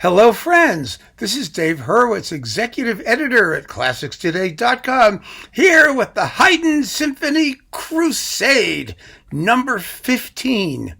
Hello, friends. This is Dave Hurwitz, executive editor at ClassicsToday.com, here with the Haydn Symphony Crusade, number 15.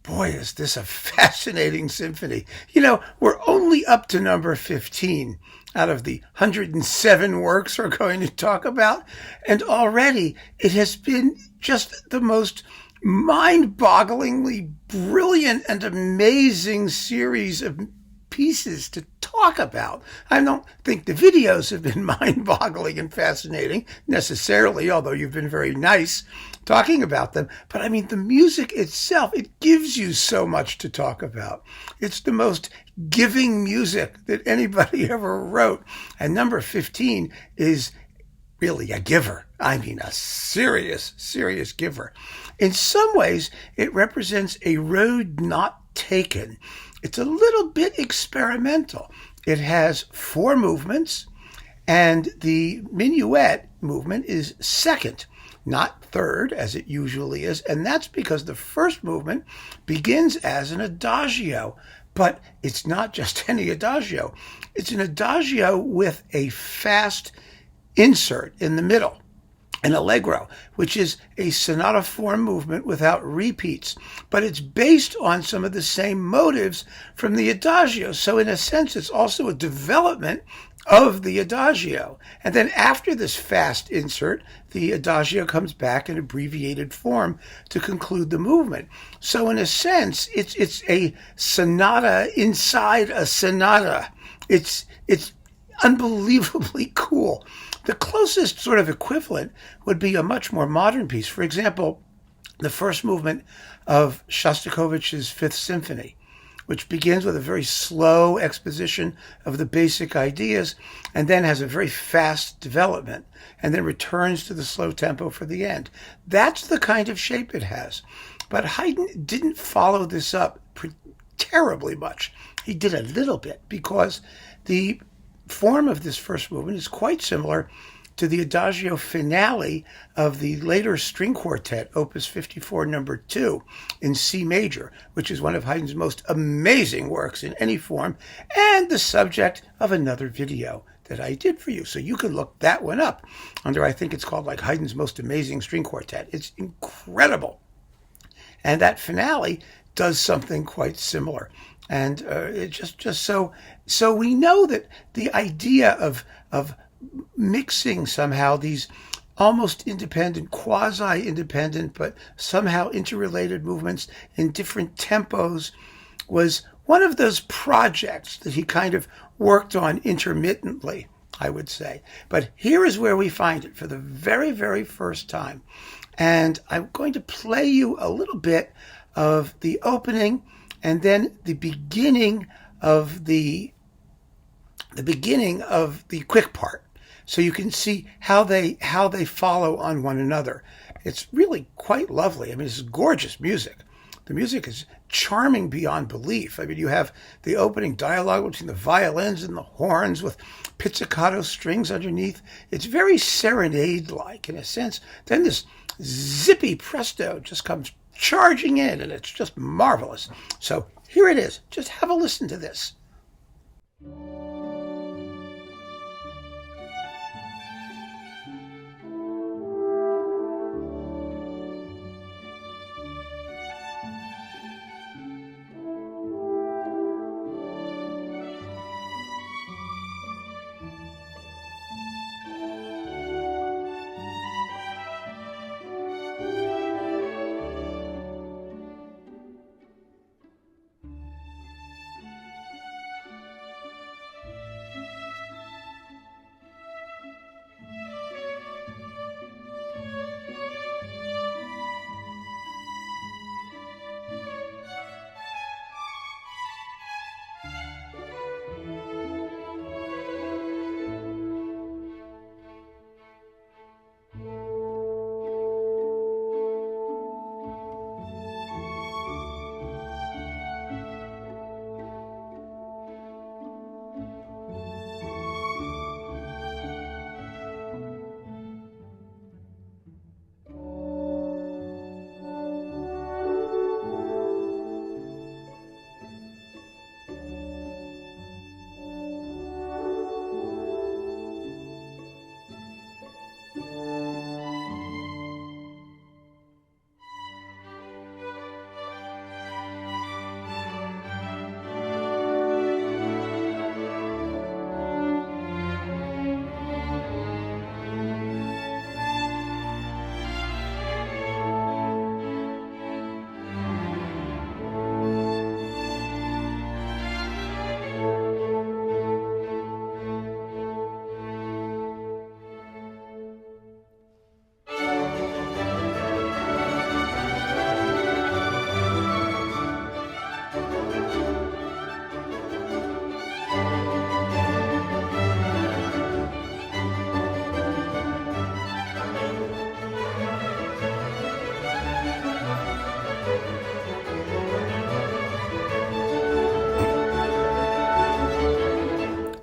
Boy, is this a fascinating symphony. You know, we're only up to number 15 out of the 107 works we're going to talk about, and already it has been just the most mind-bogglingly brilliant and amazing series of pieces to talk about. I don't think the videos have been mind-boggling and fascinating necessarily, although you've been very nice talking about them. But I mean, the music itself, it gives you so much to talk about. It's the most giving music that anybody ever wrote. And number 15 is really a giver. I mean, a serious, serious giver. In some ways, it represents a road not taken. It's a little bit experimental. It has 4 movements, and the minuet movement is second, not third, as it usually is. And that's because the first movement begins as an adagio. But it's not just any adagio. It's an adagio with a fast insert in the middle, an allegro, which is a sonata form movement without repeats, but it's based on some of the same motives from the adagio. So in a sense, it's also a development of the adagio. And then after this fast insert, the adagio comes back in abbreviated form to conclude the movement. So in a sense, it's a sonata inside a sonata. It's unbelievably cool. The closest sort of equivalent would be a much more modern piece. For example, the first movement of Shostakovich's Fifth Symphony, which begins with a very slow exposition of the basic ideas and then has a very fast development and then returns to the slow tempo for the end. That's the kind of shape it has. But Haydn didn't follow this up terribly much. He did a little bit because the form of this first movement is quite similar to the adagio finale of the later string quartet, Opus 54, number 2, in C major, which is one of Haydn's most amazing works in any form, and the subject of another video that I did for you. So you can look that one up under, I think it's called like Haydn's Most Amazing String Quartet. It's incredible. And that finale does something quite similar. And it just so we know that the idea of mixing somehow these almost independent, quasi-independent, but somehow interrelated movements in different tempos was one of those projects that he kind of worked on intermittently, I would say. But here is where we find it for the very, very first time. And I'm going to play you a little bit of the opening and then the beginning of the quick part, so you can see how they follow on one another. It's really quite lovely. I mean, it's gorgeous music. The music is charming beyond belief. I mean, you have the opening dialogue between the violins and the horns with pizzicato strings underneath. It's very serenade-like in a sense. Then this zippy presto just comes charging in, and it's just marvelous. So here it is. Just have a listen to this.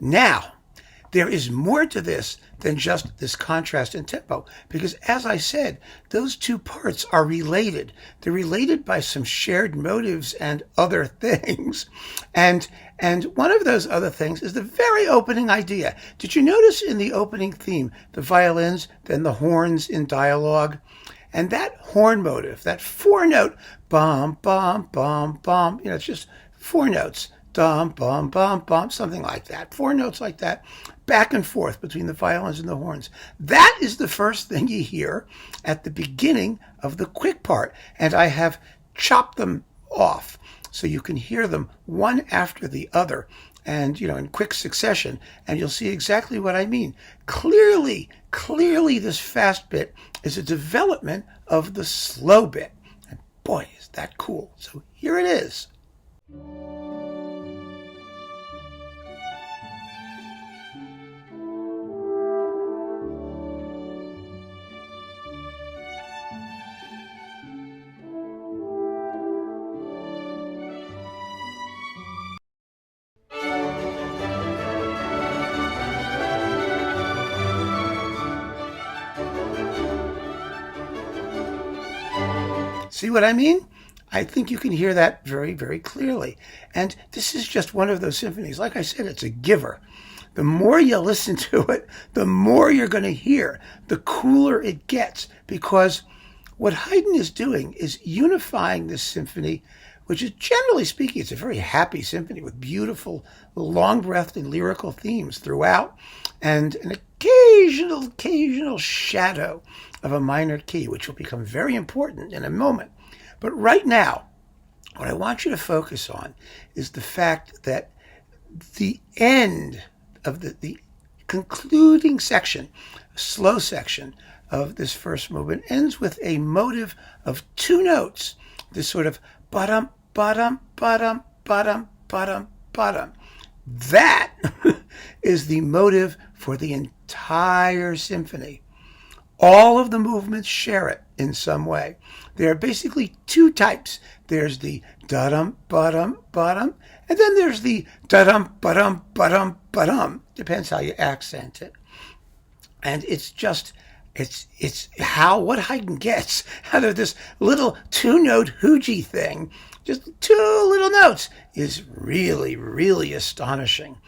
Now, there is more to this than just this contrast in tempo, because as I said, those two parts are related. They're related by some shared motives and other things. And one of those other things is the very opening idea. Did you notice in the opening theme, the violins, then the horns in dialogue? And that horn motive, that four-note, bum, bum, bum, bum, it's just four notes, dum, bum, bum, bum, something like that. Four notes like that, back and forth between the violins and the horns. That is the first thing you hear at the beginning of the quick part. And I have chopped them off so you can hear them one after the other and, in quick succession, and you'll see exactly what I mean. Clearly, this fast bit is a development of the slow bit. And boy, is that cool. So here it is. See what I mean? I think you can hear that very, very clearly. And this is just one of those symphonies. Like I said, it's a giver. The more you listen to it, the more you're going to hear, the cooler it gets. Because what Haydn is doing is unifying this symphony, which is, generally speaking, it's a very happy symphony with beautiful, long-breathed and lyrical themes throughout, and an occasional shadow of a minor key, which will become very important in a moment. But right now, what I want you to focus on is the fact that the end of the concluding section, slow section of this first movement, ends with a motive of two notes, this sort of ba-dum, ba-dum, ba-dum, ba-dum, ba-dum, ba-dum. That is the motive for the entire symphony. All of the movements share it in some way. There are basically two types. There's the da-dum, ba-dum, ba-dum, and then there's the da-dum, ba-dum, ba-dum, ba-dum. Depends how you accent it. And it's just, it's what Haydn gets out of this little two-note hoogie thing. Just two little notes is really, really astonishing.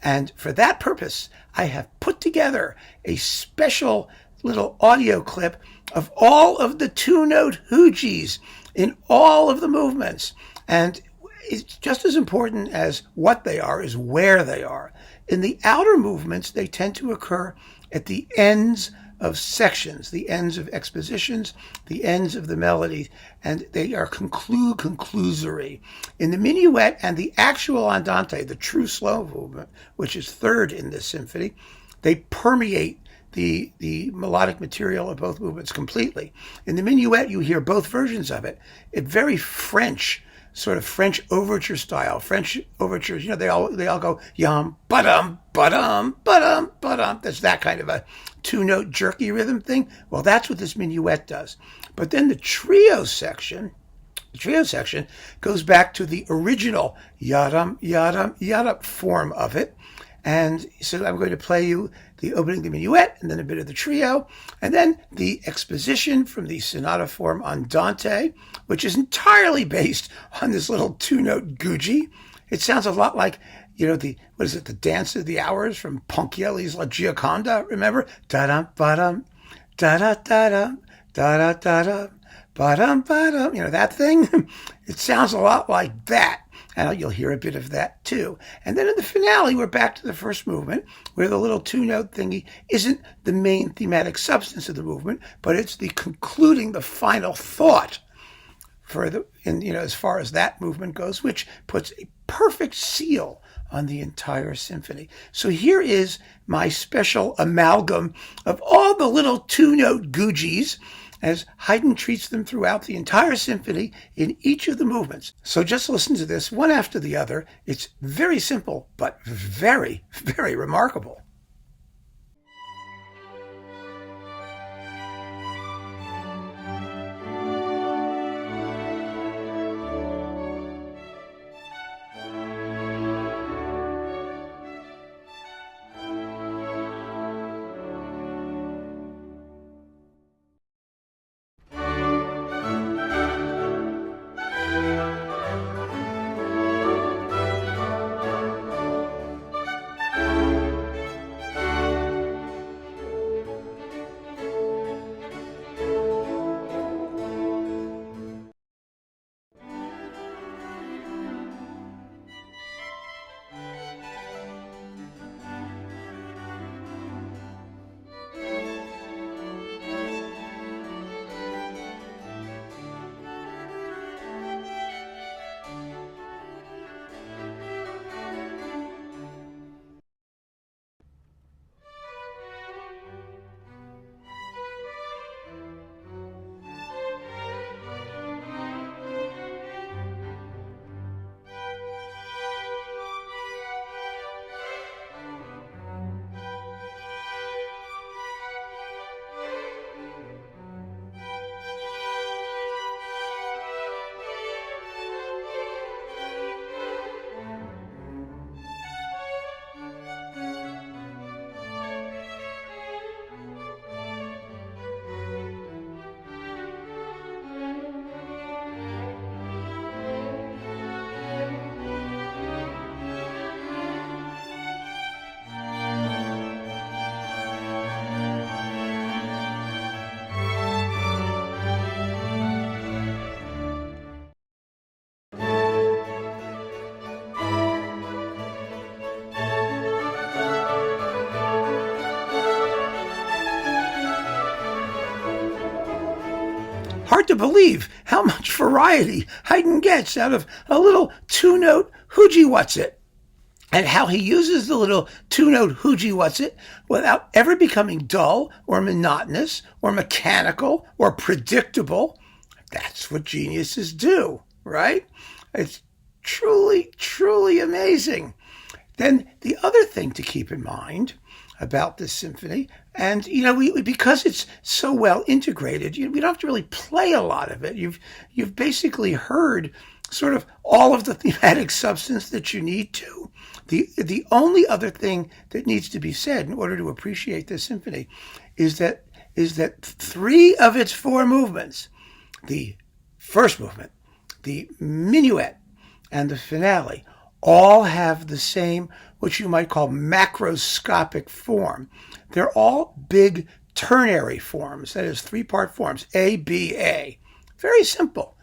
And for that purpose, I have put together a special little audio clip of all of the two-note hoogies in all of the movements. And it's just as important as what they are is where they are. In the outer movements, they tend to occur at the ends of sections, the ends of expositions, the ends of the melody, and they are conclusory. In the minuet and the actual andante, the true slow movement, which is third in this symphony, they permeate the melodic material of both movements completely. In the minuet, you hear both versions of it. It's very French, sort of French overture style. French overtures, they all go yum, ba-dum, ba-dum, ba-dum, ba-dum. That's that kind of a two-note jerky rhythm thing. Well, that's what this minuet does. But then the trio section goes back to the original yadam, yadam, yadam form of it. And so I'm going to play you the opening of the minuet, and then a bit of the trio, and then the exposition from the sonata form Andante, which is entirely based on this little two-note googie. It sounds a lot like, the Dance of the Hours from Ponchielli's La Gioconda, remember? Da-dum, ba-dum, da-da-da-dum, da-da-da-dum, ba-dum, ba-dum, that thing? It sounds a lot like that. And you'll hear a bit of that too. And then in the finale, we're back to the first movement, where the little two-note thingy isn't the main thematic substance of the movement, but it's the concluding, the final thought as far as that movement goes, which puts a perfect seal on the entire symphony. So here is my special amalgam of all the little two-note googies as Haydn treats them throughout the entire symphony in each of the movements. So just listen to this one after the other. It's very simple, but very, very remarkable. hard to believe how much variety Haydn gets out of a little two-note hoogie-what's-it, and how he uses the little two-note hoogie-what's-it without ever becoming dull or monotonous or mechanical or predictable. That's what geniuses do, right? It's truly, truly amazing. Then the other thing to keep in mind about this symphony, and we because it's so well integrated, we don't have to really play a lot of it. You've basically heard sort of all of the thematic substance that you need to. The only other thing that needs to be said in order to appreciate this symphony is that three of its four movements, the first movement, the minuet, and the finale, all have the same, what you might call macroscopic form. They're all big ternary forms, that is, three-part forms, A, B, A. Very simple.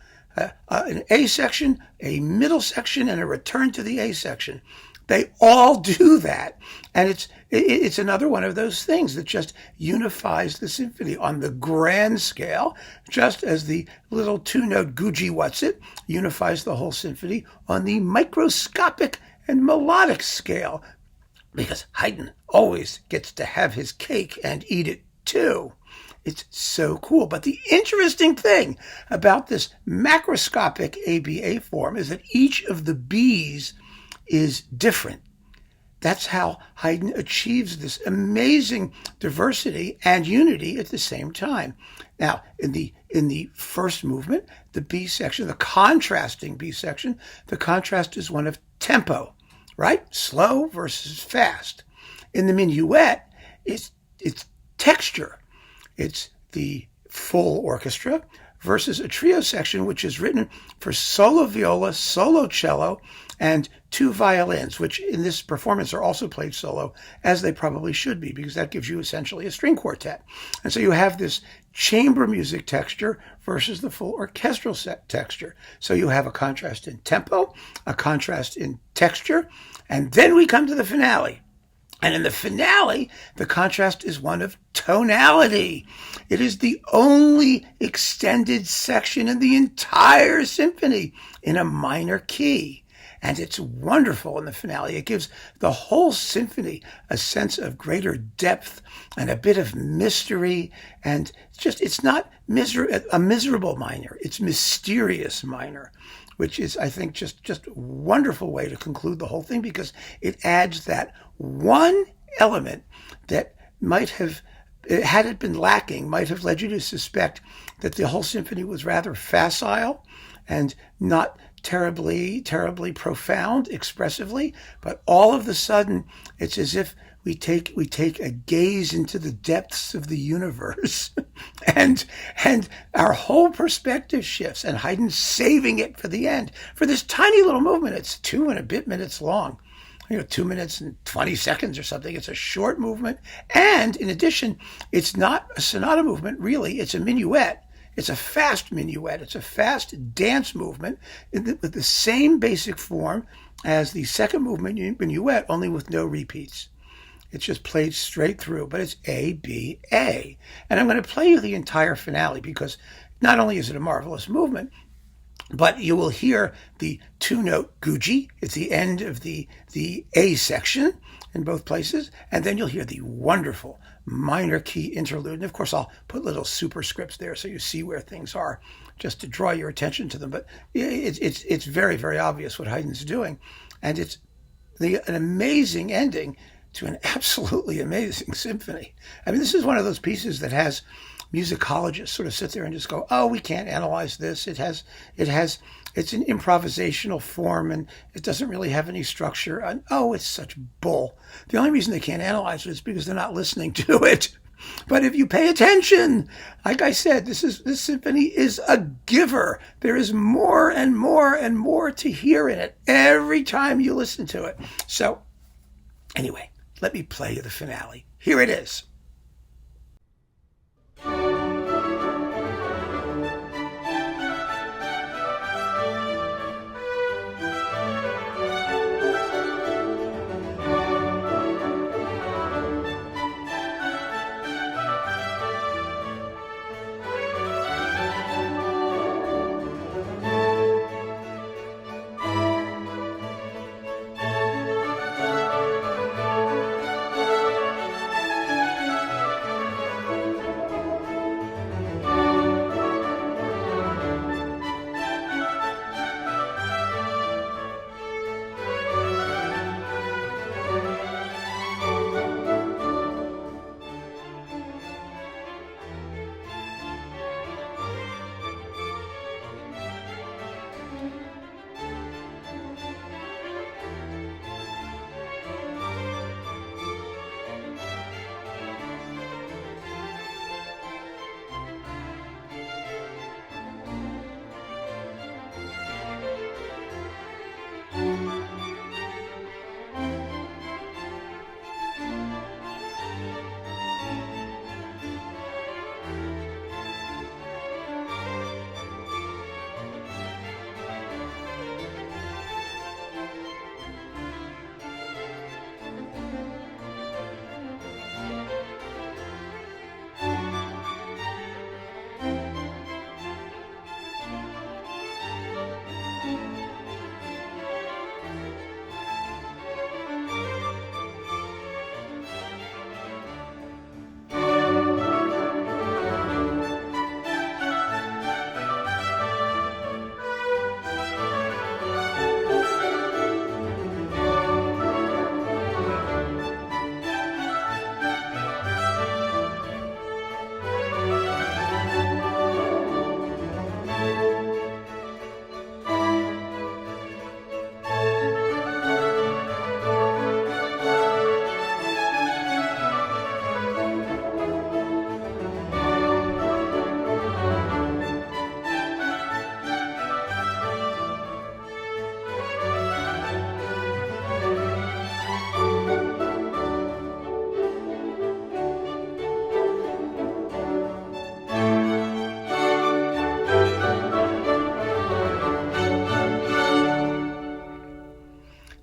An A section, a middle section, and a return to the A section. They all do that. And it's another one of those things that just unifies the symphony on the grand scale, just as the little two-note googie-what's-it unifies the whole symphony on the microscopic and melodic scale, because Haydn always gets to have his cake and eat it too. It's so cool. But the interesting thing about this macroscopic ABA form is that each of the B's is different. That's how Haydn achieves this amazing diversity and unity at the same time. Now, in the first movement, the B section, the contrasting B section, the contrast is one of tempo, right? Slow versus fast. In the minuet, it's texture. It's the full orchestra versus a trio section, which is written for solo viola, solo cello, and two violins, which in this performance are also played solo, as they probably should be, because that gives you essentially a string quartet. And so you have this chamber music texture versus the full orchestral set texture. So you have a contrast in tempo, a contrast in texture, and then we come to the finale. And in the finale, the contrast is one of tonality. It is the only extended section in the entire symphony in a minor key. And it's wonderful in the finale. It gives the whole symphony a sense of greater depth and a bit of mystery. And it's not a miserable minor. It's mysterious minor, which is, I think, just a wonderful way to conclude the whole thing, because it adds that one element that might have, had it been lacking, might have led you to suspect that the whole symphony was rather facile and not terribly, terribly profound expressively. But all of a sudden, it's as if we take a gaze into the depths of the universe and our whole perspective shifts, and Haydn's saving it for the end. For this tiny little movement, it's 2 and a bit minutes long. 2 minutes and 20 seconds or something. It's a short movement. And in addition, it's not a sonata movement, really. It's a minuet. It's a fast minuet. It's a fast dance movement with the same basic form as the second movement minuet, only with no repeats. It's just played straight through, but it's A, B, A. And I'm going to play you the entire finale, because not only is it a marvelous movement, but you will hear the two-note googie. It's the end of the A section in both places. And then you'll hear the wonderful minor key interlude. And of course, I'll put little superscripts there so you see where things are, just to draw your attention to them. But it's very, very obvious what Haydn's doing. And it's an amazing ending to an absolutely amazing symphony. I mean, this is one of those pieces that has musicologists sort of sit there and just go, oh, we can't analyze this. It's an improvisational form, and it doesn't really have any structure. And, oh, it's such bull. The only reason they can't analyze it is because they're not listening to it. But if you pay attention, like I said, this symphony is a giver. There is more and more and more to hear in it every time you listen to it. So anyway, let me play you the finale. Here it is.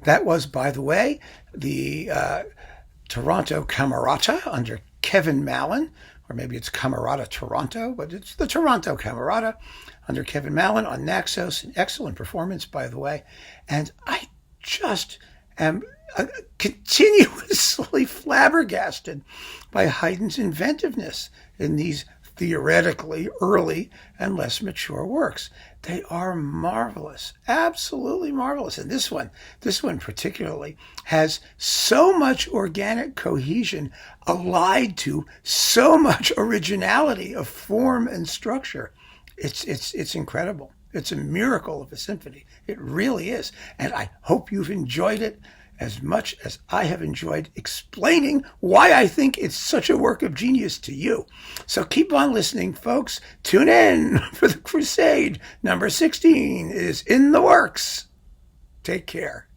That was, by the way, the Toronto Camerata under Kevin Mallon, or maybe it's Camerata Toronto, but it's the Toronto Camerata under Kevin Mallon on Naxos. An excellent performance, by the way. And I just am continuously flabbergasted by Haydn's inventiveness in these theoretically early and less mature works. They are marvelous, absolutely marvelous. And this one particularly has so much organic cohesion allied to so much originality of form and structure. It's incredible. It's a miracle of a symphony. It really is. And I hope you've enjoyed it as much as I have enjoyed explaining why I think it's such a work of genius to you. So keep on listening, folks. Tune in for the Crusade. Number 16 is in the works. Take care.